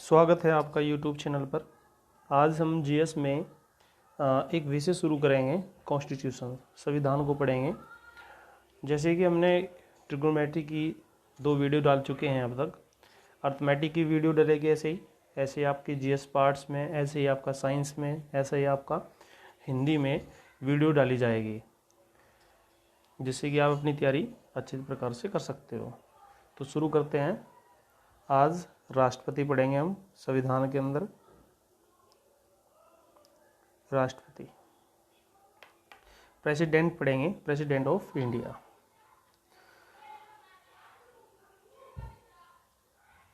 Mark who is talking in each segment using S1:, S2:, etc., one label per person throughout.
S1: स्वागत है आपका YouTube चैनल पर। आज हम जीएस में एक विषय शुरू करेंगे, कॉन्स्टिट्यूशन, संविधान को पढ़ेंगे। जैसे कि हमने ट्रिग्नोमेट्री की 2 वीडियो डाल चुके हैं अब तक। अर्थमेटिक की वीडियो डलेगी ऐसे ही आपके जीएस पार्ट्स में, ऐसे ही आपका साइंस में, ऐसे ही आपका हिंदी में वीडियो डाली जाएगी, जिससे कि आप अपनी तैयारी अच्छे प्रकार से कर सकते हो। तो शुरू करते हैं। आज राष्ट्रपति पढ़ेंगे हम संविधान के अंदर। राष्ट्रपति, प्रेसिडेंट पढ़ेंगे, प्रेसिडेंट ऑफ इंडिया।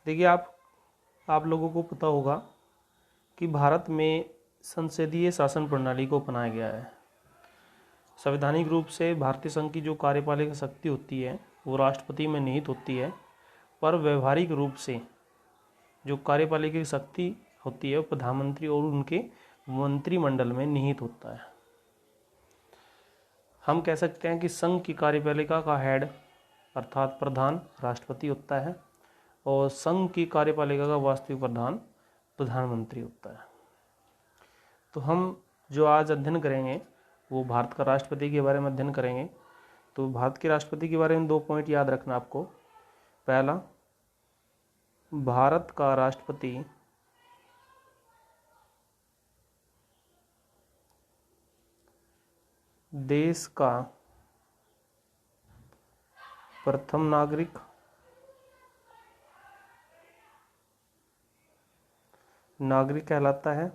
S1: देखिए, आप लोगों को पता होगा कि भारत में संसदीय शासन प्रणाली को अपनाया गया है। संवैधानिक रूप से भारतीय संघ की जो कार्यपालिका शक्ति होती है वो राष्ट्रपति में निहित होती है, पर व्यवहारिक रूप से जो कार्यपालिका शक्ति होती है वो प्रधानमंत्री और उनके मंत्रिमंडल में निहित होता है। हम कह सकते हैं कि संघ की कार्यपालिका का हेड अर्थात प्रधान राष्ट्रपति होता है और संघ की कार्यपालिका का वास्तविक प्रधान प्रधानमंत्री होता है। तो हम जो आज अध्ययन करेंगे वो भारत का राष्ट्रपति के बारे में अध्ययन करेंगे। तो भारत के राष्ट्रपति के बारे में 2 पॉइंट याद रखना आपको। पहला, भारत का राष्ट्रपति देश का प्रथम नागरिक कहलाता है।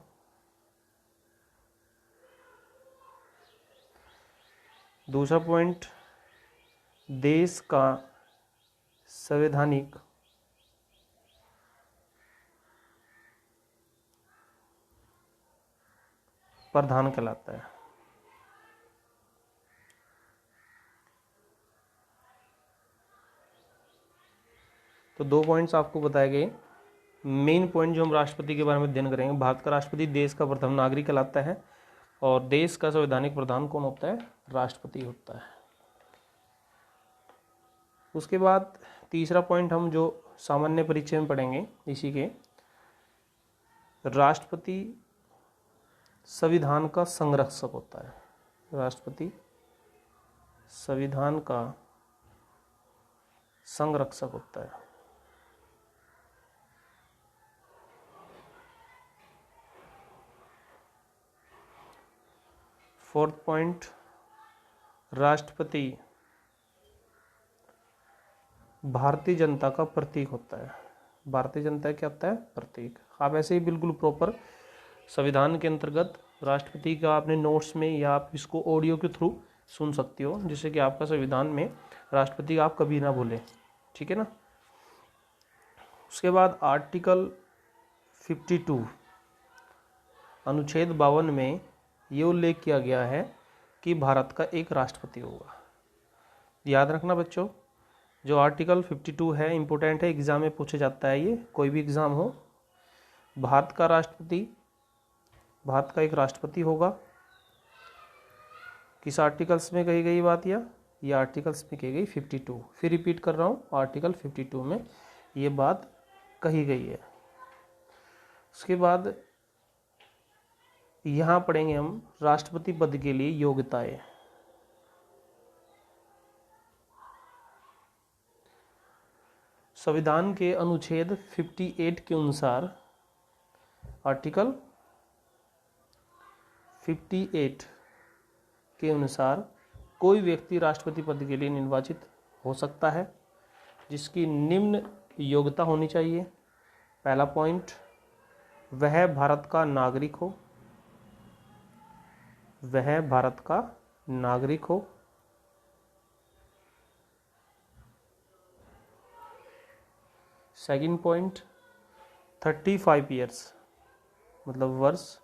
S1: दूसरा पॉइंट, देश का संवैधानिक प्रधान कहलाता है। तो 2 पॉइंट्स आपको बताए गए। मेन पॉइंट जो हम राष्ट्रपति के बारे में अध्ययन करेंगे, भारत का राष्ट्रपति देश का प्रथम नागरिक कहलाता है और देश का संवैधानिक प्रधान कौन होता है? राष्ट्रपति होता है। उसके बाद तीसरा पॉइंट हम जो सामान्य परिचय में पढ़ेंगे इसी के, राष्ट्रपति संविधान का संरक्षक होता है। राष्ट्रपति संविधान का संरक्षक होता है। फोर्थ पॉइंट, राष्ट्रपति भारतीय जनता का प्रतीक होता है। भारतीय जनता क्या होता है? प्रतीक। आप ऐसे ही बिल्कुल प्रॉपर संविधान के अंतर्गत राष्ट्रपति का आपने नोट्स में या आप इसको ऑडियो के थ्रू सुन सकते हो, जिससे कि आपका संविधान में राष्ट्रपति आप कभी ना भूलें। ठीक है ना। उसके बाद आर्टिकल 52 अनुच्छेद 52 में ये उल्लेख किया गया है कि भारत का एक राष्ट्रपति होगा। याद रखना बच्चों, जो आर्टिकल 52 है इम्पोर्टेंट है, एग्जाम में पूछा जाता है। ये कोई भी एग्जाम हो, भारत का एक राष्ट्रपति होगा। किस आर्टिकल्स में कही गई बात? ये आर्टिकल्स में कही गई 52। फिर रिपीट कर रहा हूँ, आर्टिकल 52 में ये बात कही गई है। उसके बाद यहाँ पढ़ेंगे हम राष्ट्रपति पद के लिए योग्यताएं। संविधान के अनुच्छेद 58 के अनुसार, आर्टिकल 58 के अनुसार कोई व्यक्ति राष्ट्रपति पद के लिए निर्वाचित हो सकता है, जिसकी निम्न योग्यता होनी चाहिए। पहला पॉइंट, वह भारत का नागरिक हो। वह भारत का नागरिक हो। सेकंड पॉइंट, 35 ईयर्स मतलब वर्ष,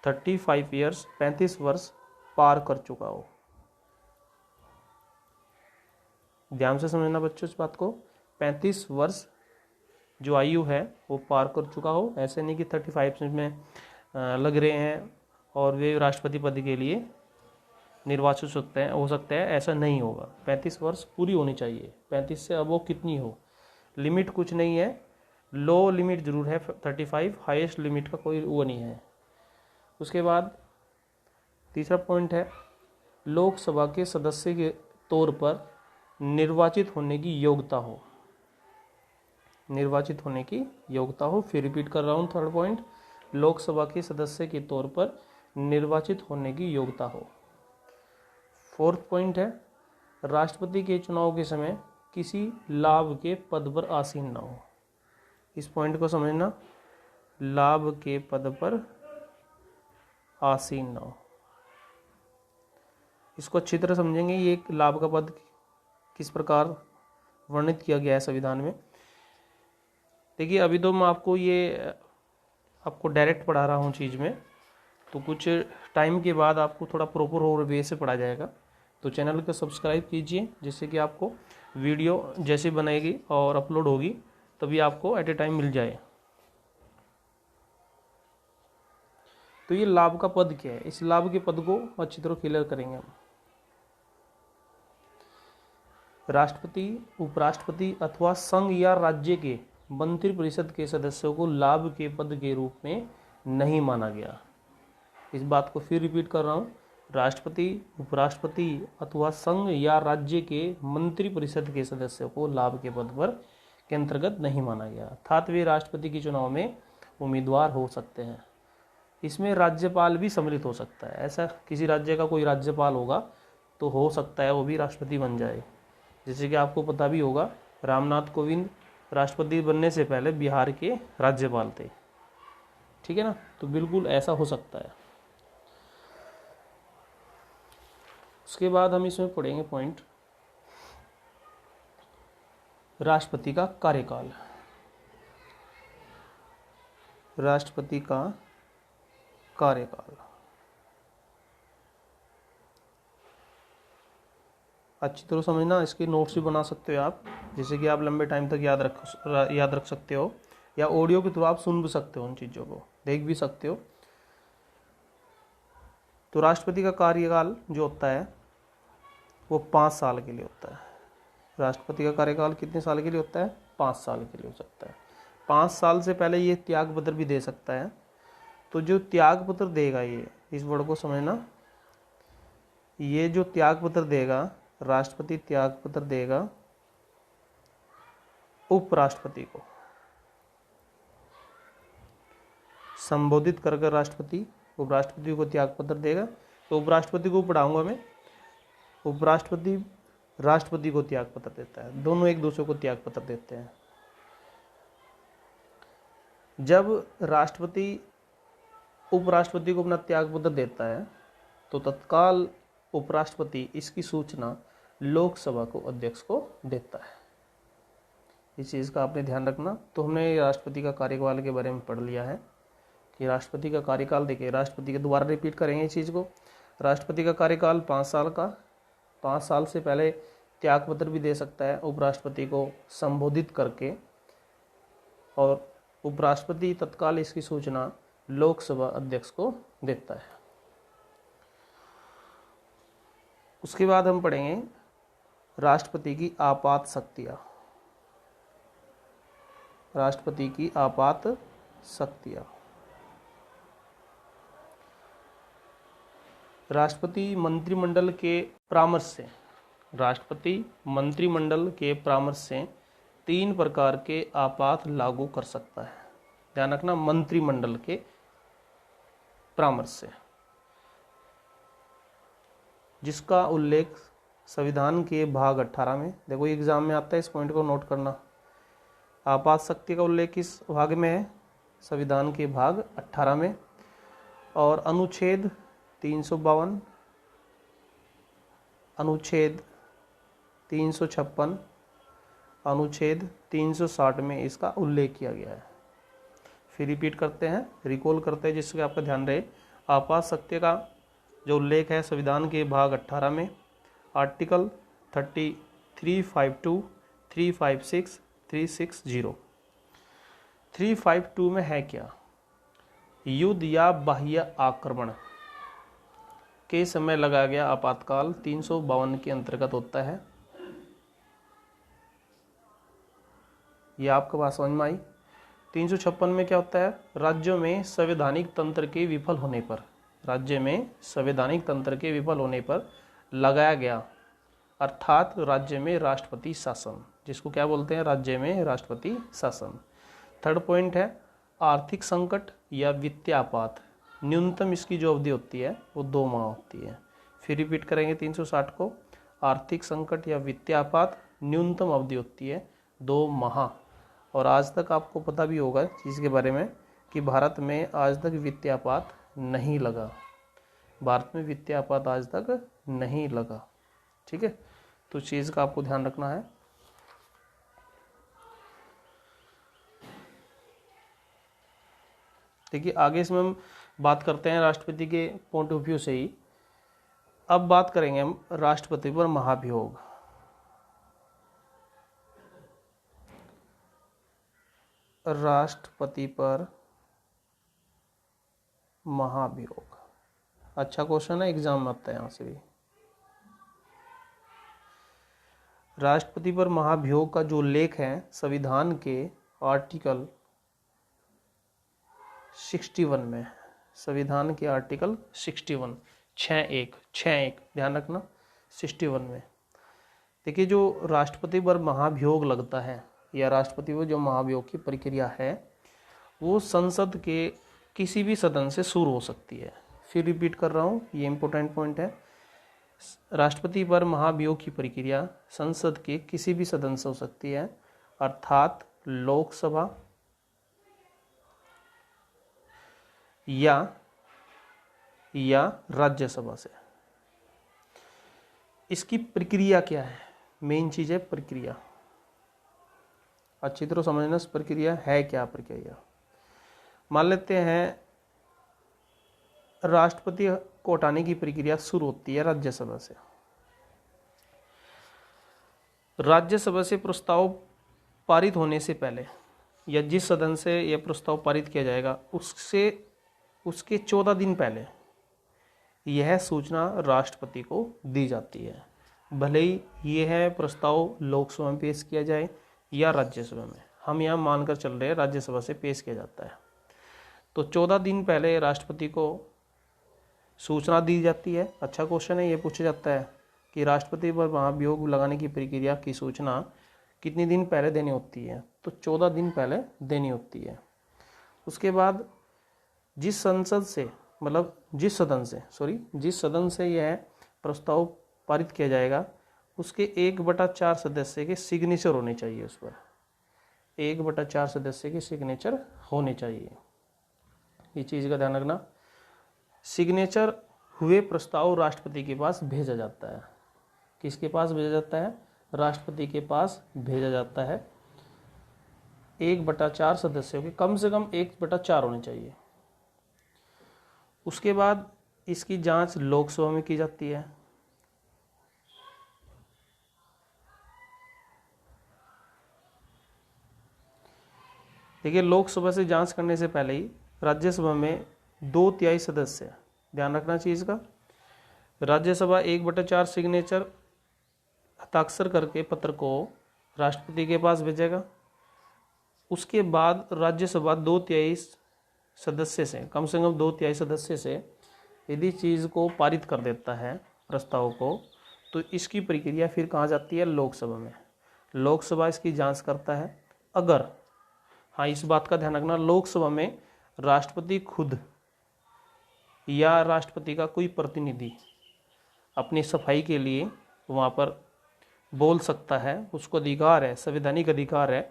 S1: 35 ईयर्स 35 वर्ष पार कर चुका हो। ध्यान से समझना बच्चों इस बात को। 35 वर्ष जो आयु है वो पार कर चुका हो। ऐसे नहीं कि 35 में लग रहे हैं और वे राष्ट्रपति पद के लिए निर्वाचित हो सकते हैं, ऐसा नहीं होगा। 35 वर्ष पूरी होनी चाहिए। 35 से अब वो कितनी हो, लिमिट कुछ नहीं है, लो लिमिट जरूर है 35, हाईएस्ट लिमिट का कोई वो नहीं है। उसके बाद तीसरा पॉइंट है लोकसभा के सदस्य के तौर पर निर्वाचित होने की योग्यता हो, निर्वाचित होने की योग्यता हो। फिर रिपीट कर रहा हूँ, थर्ड पॉइंट, लोकसभा के सदस्य के तौर पर निर्वाचित होने की योग्यता हो। फोर्थ पॉइंट है राष्ट्रपति के चुनाव के समय किसी लाभ के पद पर आसीन न हो। इस पॉइंट को समझना, लाभ के पद पर आसीन न हो। इसको अच्छी तरह समझेंगे, ये एक लाभ का पद किस प्रकार वर्णित किया गया है संविधान में। देखिए अभी तो मैं आपको डायरेक्ट पढ़ा रहा हूँ चीज़ में, तो कुछ टाइम के बाद आपको थोड़ा प्रॉपर और वे से पढ़ा जाएगा। तो चैनल को सब्सक्राइब कीजिए, जिससे कि आपको वीडियो जैसे बनाएगी और अपलोड होगी तभी आपको एट ए टाइम मिल जाए। तो ये लाभ का पद क्या है, इस लाभ के पद को अच्छी तरह क्लियर करेंगे हम। राष्ट्रपति, उपराष्ट्रपति अथवा संघ या राज्य के मंत्रिपरिषद के सदस्यों को लाभ के पद के रूप में नहीं माना गया। इस बात को फिर रिपीट कर रहा हूँ, राष्ट्रपति, उपराष्ट्रपति अथवा संघ या राज्य के मंत्रिपरिषद के सदस्यों को लाभ के पद पर के अंतर्गत नहीं माना गया, अर्थात वे राष्ट्रपति के चुनाव में उम्मीदवार हो सकते हैं। इसमें राज्यपाल भी सम्मिलित हो सकता है, ऐसा किसी राज्य का कोई राज्यपाल होगा तो हो सकता है वो भी राष्ट्रपति बन जाए। जैसे कि आपको पता भी होगा, रामनाथ कोविंद राष्ट्रपति बनने से पहले बिहार के राज्यपाल थे, ठीक है ना। तो बिल्कुल ऐसा हो सकता है। उसके बाद हम इसमें पढ़ेंगे पॉइंट राष्ट्रपति का कार्यकाल। राष्ट्रपति का कार्यकाल अच्छी तरह समझना, इसके नोट्स भी बना सकते हो आप, जिससे कि आप लंबे टाइम तक याद रख सकते हो, या ऑडियो के थ्रू आप सुन भी सकते हो, उन चीज़ों को देख भी सकते हो। तो राष्ट्रपति का कार्यकाल जो होता है वो 5 साल के लिए होता है। राष्ट्रपति का कार्यकाल कितने साल के लिए होता है? 5 साल के लिए हो सकता है। 5 साल से पहले ये त्याग पत्र भी दे सकता है। तो जो त्याग पत्र देगा, ये इस वर्ड को समझना, ये जो त्याग पत्र देगा, राष्ट्रपति त्याग पत्र देगा उपराष्ट्रपति को संबोधित कर कर। राष्ट्रपति उपराष्ट्रपति को त्याग पत्र देगा। तो उपराष्ट्रपति को पढ़ाऊंगा मैं, उपराष्ट्रपति राष्ट्रपति को त्याग पत्र देता है, दोनों एक दूसरे को त्याग पत्र देते हैं। जब राष्ट्रपति उपराष्ट्रपति को अपना त्याग पत्र देता है तो तत्काल उपराष्ट्रपति इसकी सूचना लोकसभा को अध्यक्ष को देता है। इस चीज़ का आपने ध्यान रखना। तो हमने राष्ट्रपति का कार्यकाल के बारे में पढ़ लिया है कि राष्ट्रपति का कार्यकाल, देखिए राष्ट्रपति के दोबारा रिपीट करेंगे इस चीज़ को। राष्ट्रपति का कार्यकाल 5 साल का, 5 साल से पहले त्याग पत्र भी दे सकता है उपराष्ट्रपति को संबोधित करके, और उपराष्ट्रपति तत्काल इसकी सूचना लोकसभा अध्यक्ष को देता है। उसके बाद हम पढ़ेंगे राष्ट्रपति की आपात शक्तियाँ। राष्ट्रपति की आपात शक्तियाँ। राष्ट्रपति मंत्रिमंडल के परामर्श से, राष्ट्रपति मंत्रिमंडल के परामर्श से 3 प्रकार के आपात लागू कर सकता है। ध्यान रखना, मंत्रिमंडल के परामर्श से, जिसका उल्लेख संविधान के भाग 18 में, देखो एग्जाम में आता है, इस पॉइंट को नोट करना। आपात शक्ति का उल्लेख किस भाग में है? संविधान के भाग 18 में, और अनुच्छेद 352, अनुच्छेद 356, अनुच्छेद 360 में इसका उल्लेख किया गया है। फिर रिपीट करते हैं, रिकॉल करते हैं, जिससे आपका ध्यान रहे। आपात शक्ति का जो उल्लेख है संविधान के भाग 18 में, आर्टिकल 30, 352, 356, 360। 352 में है क्या? युद्ध या बाह्य आक्रमण के समय लगाया गया आपातकाल 352 के अंतर्गत होता है। ये आपके पास समझ में आई। 356 में क्या होता है, राज्यों में संवैधानिक तंत्र के विफल होने पर, राज्य में संवैधानिक तंत्र के विफल होने पर लगाया गया, अर्थात राज्य में राष्ट्रपति शासन, जिसको क्या बोलते हैं, राज्य में राष्ट्रपति शासन। थर्ड पॉइंट है आर्थिक संकट या वित्तीय आपात, न्यूनतम इसकी जो अवधि होती है वो 2 माह होती है। फिर रिपीट करेंगे 360 को, आर्थिक संकट या वित्तीय आपात, न्यूनतम अवधि होती है 2 माह। और आज तक आपको पता भी होगा चीज़ के बारे में कि भारत में आज तक वित्तीय आपात नहीं लगा, भारत में वित्तीय आपात आज तक नहीं लगा। ठीक है, तो चीज़ का आपको ध्यान रखना है। देखिए आगे इसमें हम बात करते हैं राष्ट्रपति के पॉइंट ऑफ व्यू से ही। अब बात करेंगे हम राष्ट्रपति पर महाभियोग। राष्ट्रपति पर महाभियोग अच्छा क्वेश्चन है, एग्जाम में आता है यहाँ से भी। राष्ट्रपति पर महाभियोग का जो लेख है संविधान के आर्टिकल 61 में, संविधान के आर्टिकल 61 61 ध्यान रखना 61 में। देखिए जो राष्ट्रपति पर महाभियोग लगता है या राष्ट्रपति पर जो महाभियोग की प्रक्रिया है वो संसद के किसी भी सदन से शुरू हो सकती है। फिर रिपीट कर रहा हूँ, ये इंपॉर्टेंट पॉइंट है। राष्ट्रपति पर महाभियोग की प्रक्रिया संसद के किसी भी सदन से हो सकती है, अर्थात लोकसभा या राज्यसभा से। इसकी प्रक्रिया क्या है, मेन चीज है प्रक्रिया। अच्छी तरह समझना प्रक्रिया है क्या। प्रक्रिया मान लेते हैं राष्ट्रपति को हटाने की प्रक्रिया शुरू होती है राज्यसभा से। राज्यसभा से प्रस्ताव पारित होने से पहले या जिस सदन से यह प्रस्ताव पारित किया जाएगा उसके 14 दिन पहले यह सूचना राष्ट्रपति को दी जाती है। भले ही यह प्रस्ताव लोकसभा में पेश किया जाए या राज्यसभा में, हम यहाँ मानकर चल रहे हैं राज्यसभा से पेश किया जाता है, तो 14 दिन पहले राष्ट्रपति को सूचना दी जाती है। अच्छा क्वेश्चन है, ये पूछा जाता है कि राष्ट्रपति पर महाभियोग लगाने की प्रक्रिया की सूचना कितने दिन पहले देनी होती है, तो 14 दिन पहले देनी होती है। उसके बाद जिस सदन से यह प्रस्ताव पारित किया जाएगा उसके 1/4 सदस्य के सिग्नेचर होने चाहिए। उस पर 1/4 सदस्य के सिग्नेचर होने चाहिए। ये चीज़ का ध्यान रखना। सिग्नेचर हुए प्रस्ताव राष्ट्रपति के पास भेजा जाता है। किसके पास भेजा जाता है, राष्ट्रपति के पास भेजा जाता है। 1/4 सदस्यों के कम से कम 1/4 होने चाहिए। उसके बाद इसकी जांच लोकसभा में की जाती है। देखिए लोकसभा से जांच करने से पहले ही राज्यसभा में 2/3 सदस्य, ध्यान रखना चीज का, राज्यसभा 1/4 सिग्नेचर हस्ताक्षर करके पत्र को राष्ट्रपति के पास भेजेगा। उसके बाद राज्यसभा 2/3 सदस्य से, कम से कम 2/3 सदस्य से यदि चीज़ को पारित कर देता है प्रस्ताव को, तो इसकी प्रक्रिया फिर कहाँ जाती है, लोकसभा में। लोकसभा इसकी जांच करता है। अगर, हाँ इस बात का ध्यान रखना, लोकसभा में राष्ट्रपति खुद या राष्ट्रपति का कोई प्रतिनिधि अपनी सफाई के लिए वहाँ पर बोल सकता है, उसको अधिकार है, संवैधानिक अधिकार है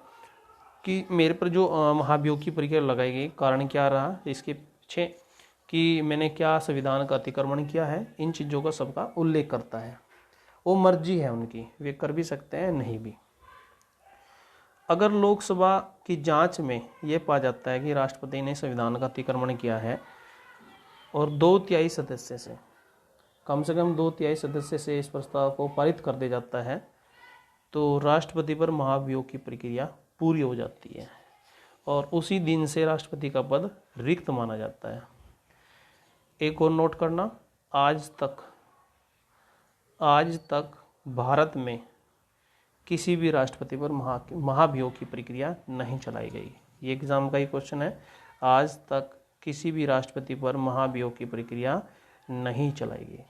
S1: कि मेरे पर जो महाभियोग की प्रक्रिया लगाई गई कारण क्या रहा, इसके पीछे कि मैंने क्या संविधान का अतिक्रमण किया है, इन चीज़ों का सबका उल्लेख करता है। वो मर्जी है उनकी, वे कर भी सकते हैं नहीं भी। अगर लोकसभा की जांच में ये पाया जाता है कि राष्ट्रपति ने संविधान का अतिक्रमण किया है और 2/3 सदस्य से, कम से कम 2/3 सदस्य से इस प्रस्ताव को पारित कर दिया जाता है, तो राष्ट्रपति पर महाभियोग की प्रक्रिया पूरी हो जाती है और उसी दिन से राष्ट्रपति का पद रिक्त माना जाता है। एक और नोट करना, आज तक भारत में किसी भी राष्ट्रपति पर महाभियोग की प्रक्रिया नहीं चलाई गई। ये एग्जाम का ही क्वेश्चन है। आज तक किसी भी राष्ट्रपति पर महाभियोग की प्रक्रिया नहीं चलाई गई।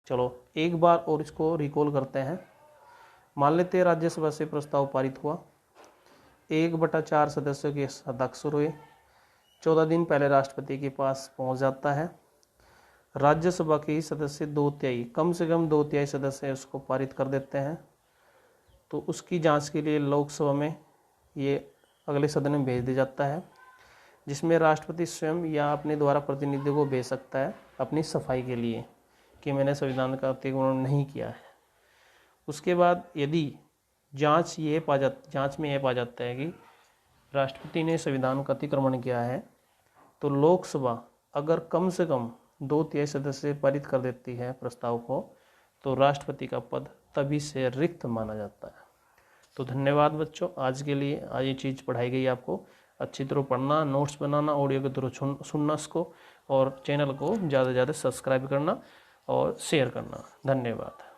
S1: चलो एक बार और इसको रिकॉल करते हैं। मान लेते हैं राज्यसभा से प्रस्ताव पारित हुआ, 1/4 सदस्यों के हस्ताक्षर हुए, 14 दिन पहले राष्ट्रपति के पास पहुंच जाता है। राज्यसभा के सदस्य 2/3 कम से कम 2/3 सदस्य उसको पारित कर देते हैं। तो उसकी जांच के लिए लोकसभा में ये अगले सदन में भेज दिया जाता है, जिसमें राष्ट्रपति स्वयं या अपने द्वारा प्रतिनिधि को भेज सकता है अपनी सफाई के लिए कि मैंने संविधान का अतिक्रमण नहीं किया है। उसके बाद यदि जांच में यह पा जाता है कि राष्ट्रपति ने संविधान का अतिक्रमण किया है, तो लोकसभा अगर कम से कम 2/3 सदस्य पारित कर देती है प्रस्ताव को, तो राष्ट्रपति का पद तभी से रिक्त माना जाता है। तो धन्यवाद बच्चों, आज के लिए आज ये चीज़ पढ़ाई गई आपको। अच्छी तरह पढ़ना, नोट्स बनाना, ऑडियो के थ्रू सुनना इसको, और चैनल को ज़्यादा से ज़्यादा सब्सक्राइब करना और शेयर करना। धन्यवाद।